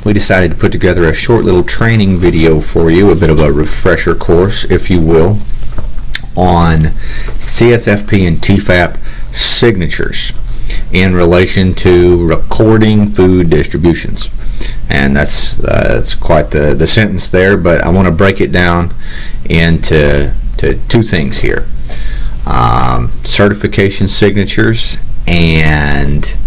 we decided to put together a short little training video for you, a bit of a refresher course, if you will, on CSFP and TEFAP signatures in relation to recording food distributions. And that's quite the sentence there, but I want to break it down into two things here. Certification signatures and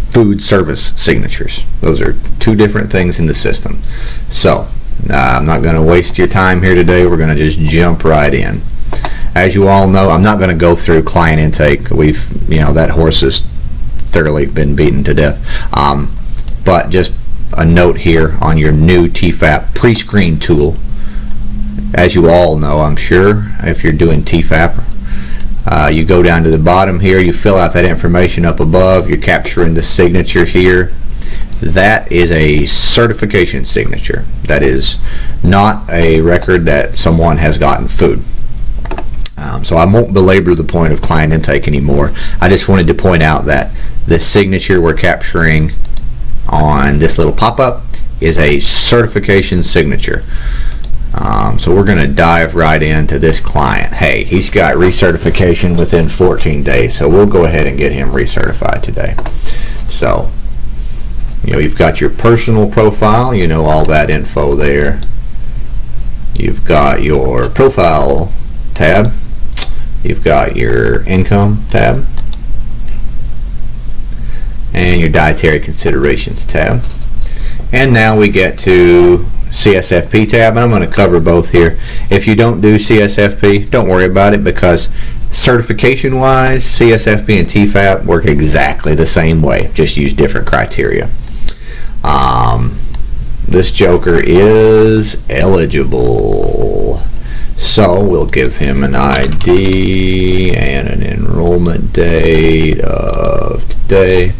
food service signatures. Those are two different things in the system. So I'm not going to waste your time here today. We're going to just jump right in. As you all know, I'm not going to go through client intake. That horse has thoroughly been beaten to death. But just a note here on your new TEFAP pre-screen tool. As you all know, I'm sure, if you're doing TEFAP, you go down to the bottom here, you fill out that information up above, you're capturing the signature here. That is a certification signature. That is not a record that someone has gotten food. So I won't belabor the point of client intake anymore. I just wanted to point out that the signature we're capturing on this little pop-up is a certification signature. So we're going to dive right into this client. Hey, he's got recertification within 14 days, so we'll go ahead and get him recertified today. So, you've got your personal profile, all that info there. You've got your profile tab. You've got your income tab. And your dietary considerations tab. And now we get to CSFP tab, and I'm going to cover both here. If you don't do CSFP, don't worry about it, because certification wise, CSFP and TEFAP work exactly the same way, just use different criteria. This joker is eligible, so we'll give him an ID and an enrollment date of today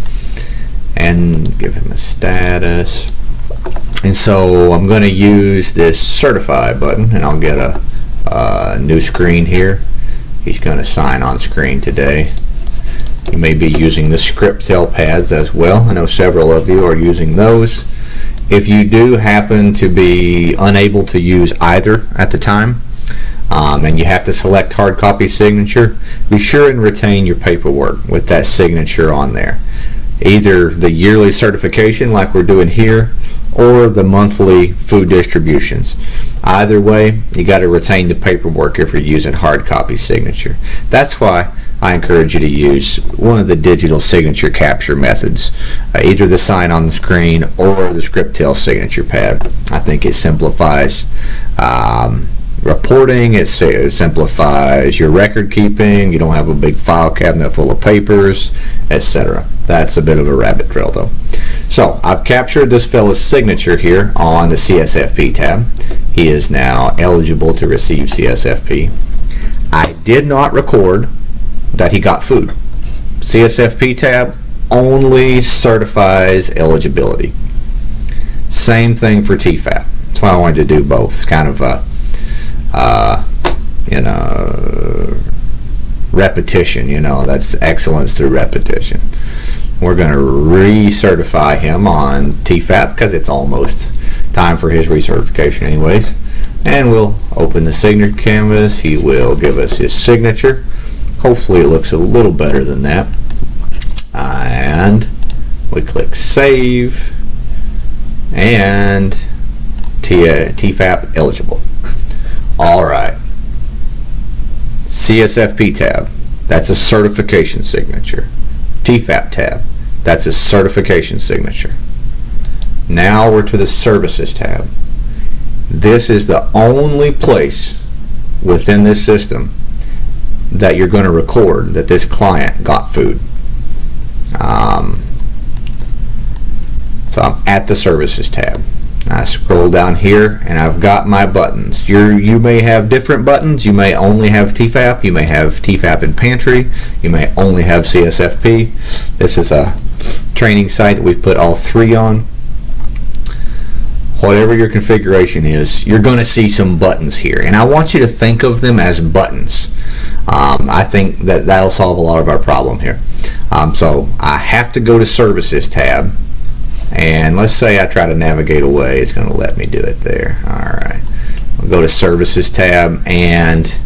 and give him a status. And so I'm going to use this certify button, and I'll get a new screen here. He's going to sign on screen today. You may be using the script cell pads as well. I know several of you are using those. If you do happen to be unable to use either at the time, and you have to select hard copy signature, be sure and retain your paperwork with that signature on there. Either the yearly certification like we're doing here, or the monthly food distributions. Either way, you got to retain the paperwork if you're using hard copy signature. That's why I encourage you to use one of the digital signature capture methods, either the sign on the screen or the script-tail signature pad. I think it simplifies reporting, it simplifies your record keeping, you don't have a big file cabinet full of papers, etc. That's a bit of a rabbit trail though. So I've captured this fella's signature here on the CSFP tab. He is now eligible to receive CSFP. I did not record that he got food. CSFP tab only certifies eligibility. Same thing for TEFAP. That's why I wanted to do both. Kind of a repetition, that's excellence through repetition. We're going to recertify him on TEFAP because it's almost time for his recertification anyways. And we'll open the signature canvas. He will give us his signature. Hopefully it looks a little better than that. And we click save, and TEFAP eligible. Alright. CSFP tab, that's a certification signature. TEFAP tab, that's a certification signature. Now we're to the services tab. This is the only place within this system that you're going to record that this client got food. So I'm at the services tab. I scroll down here and I've got my buttons. You may have different buttons. You may only have TEFAP. You may have TEFAP and Pantry. You may only have CSFP. This is a training site that we've put all three on. Whatever your configuration is, you're going to see some buttons here, and I want you to think of them as buttons. I think that'll solve a lot of our problem here. So I have to go to Services tab, And let's say I try to navigate away. It's going to let me do it there. Alright, I'll go to Services tab, and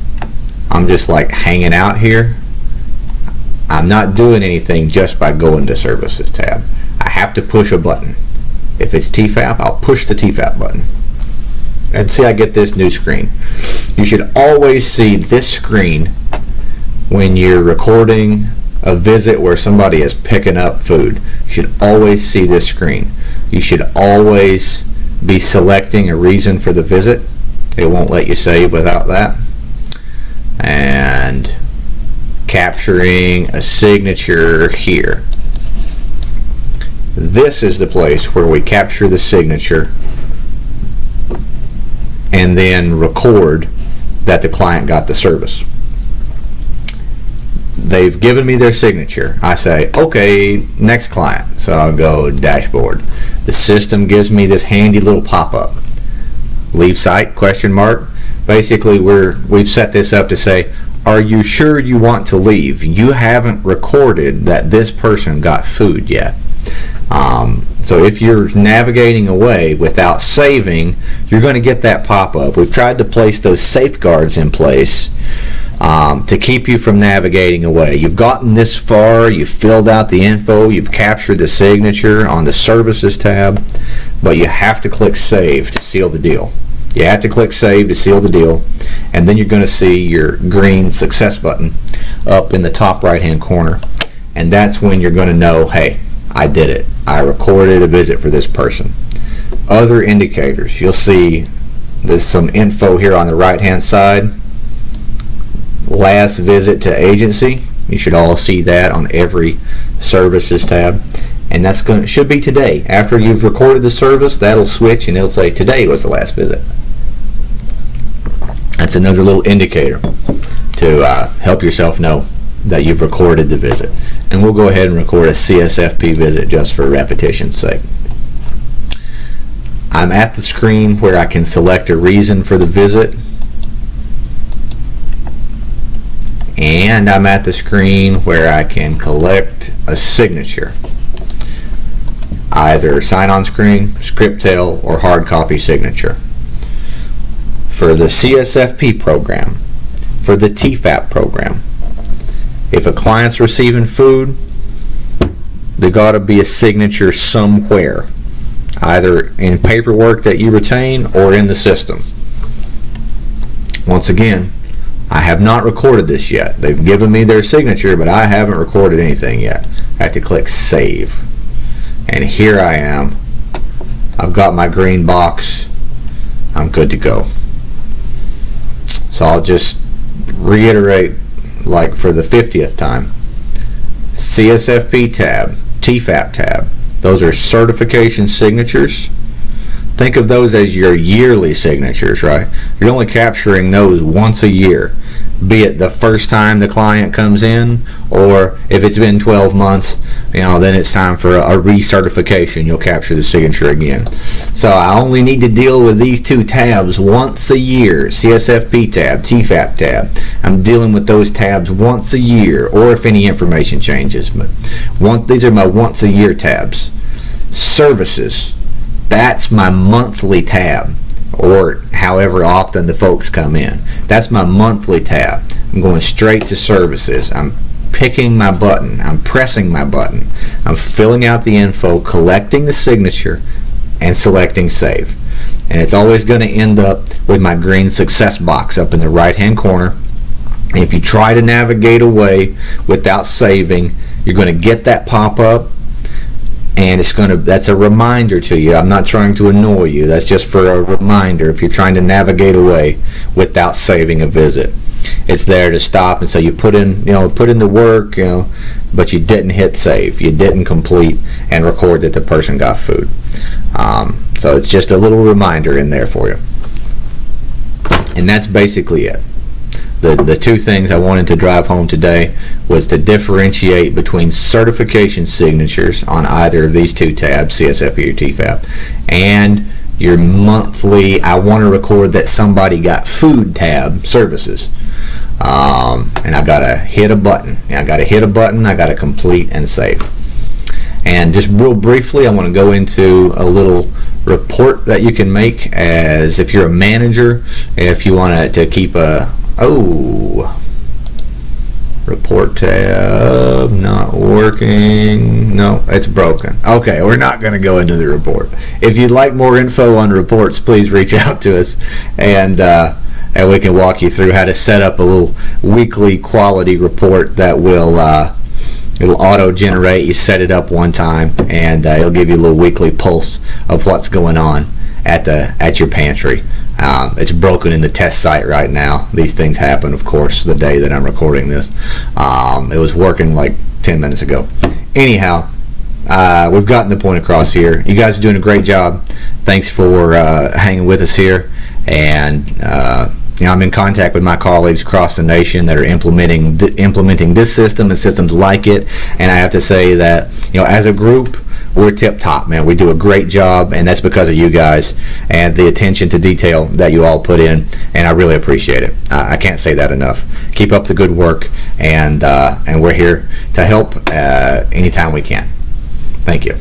I'm just like hanging out here. I'm not doing anything just by going to Services tab. I have to push a button. If it's TEFAP, I'll push the TEFAP button. And see, I get this new screen. You should always see this screen when you're recording a visit where somebody is picking up food. You should always see this screen. You should always be selecting a reason for the visit. It won't let you save without that. And capturing a signature here. This is the place where we capture the signature and then record that the client got the service. They've given me their signature. I say, okay, next client. So I'll go dashboard. The system gives me this handy little pop-up. Leave site, question mark. Basically, we've set this up to say, are you sure you want to leave? You haven't recorded that this person got food yet. So if you're navigating away without saving, you're going to get that pop-up. We've tried to place those safeguards in place to keep you from navigating away. You've gotten this far, you've filled out the info, you've captured the signature on the Services tab, but you have to click Save to seal the deal. You have to click Save to seal the deal, and then you're going to see your green Success button up in the top right-hand corner, and that's when you're going to know, hey, I did it. I recorded a visit for this person. Other indicators, you'll see there's some info here on the right-hand side. Last visit to agency. You should all see that on every Services tab, and that's should be today. After you've recorded the service, that'll switch and it'll say today was the last visit. That's another little indicator to help yourself know that you've recorded the visit. And we'll go ahead and record a CSFP visit just for repetition's sake. I'm at the screen where I can select a reason for the visit, and I'm at the screen where I can collect a signature, either sign-on screen, script tail, or hard copy signature. For the CSFP program, for the TEFAP program, if a client's receiving food, there got to be a signature somewhere, either in paperwork that you retain or in the system. Once again, I have not recorded this yet. They've given me their signature, but I haven't recorded anything yet. I have to click Save. And here I am. I've got my green box. I'm good to go. So I'll just reiterate, like for the 50th time, CSFP tab, TEFAP tab, those are certification signatures. Think of those as your yearly signatures, right? You're only capturing those once a year, be it the first time the client comes in, or if it's been 12 months, then it's time for a recertification. You'll capture the signature again. So I only need to deal with these two tabs once a year, CSFP tab, TEFAP tab. I'm dealing with those tabs once a year, or if any information changes. But these are my once a year tabs. Services, that's my monthly tab, or however often the folks come in. That's my monthly tab. I'm going straight to Services. I'm picking my button. I'm pressing my button. I'm filling out the info, collecting the signature, and selecting Save. And it's always going to end up with my green Success box up in the right-hand corner. And if you try to navigate away without saving, you're going to get that pop-up, and that's a reminder to you. I'm not trying to annoy you. That's just for a reminder if you're trying to navigate away without saving a visit. It's there to stop, and so you put in the work, but you didn't hit save. You didn't complete and record that the person got food. So it's just a little reminder in there for you. And that's basically it. The two things I wanted to drive home today was to differentiate between certification signatures on either of these two tabs, CSFP or TEFAP, and your monthly, I want to record that somebody got food tab, services. And I've got to hit a button. I got to complete and save. And just real briefly, I want to go into a little report that you can make as if you're a manager, if you want to keep a report tab not working. No, it's broken. Okay, we're not going to go into the report. If you'd like more info on reports, please reach out to us, and we can walk you through how to set up a little weekly quality report that will it'll auto-generate. You set it up one time, and it'll give you a little weekly pulse of what's going on at your pantry. It's broken in the test site right now. These things happen, of course, the day that I'm recording this. It was working like 10 minutes ago. Anyhow, we've gotten the point across here. You guys are doing a great job. Thanks for hanging with us here. And I'm in contact with my colleagues across the nation that are implementing this system and systems like it. And I have to say that, as a group, we're tip top, man. We do a great job, and that's because of you guys and the attention to detail that you all put in, and I really appreciate it. I can't say that enough. Keep up the good work, and we're here to help anytime we can. Thank you.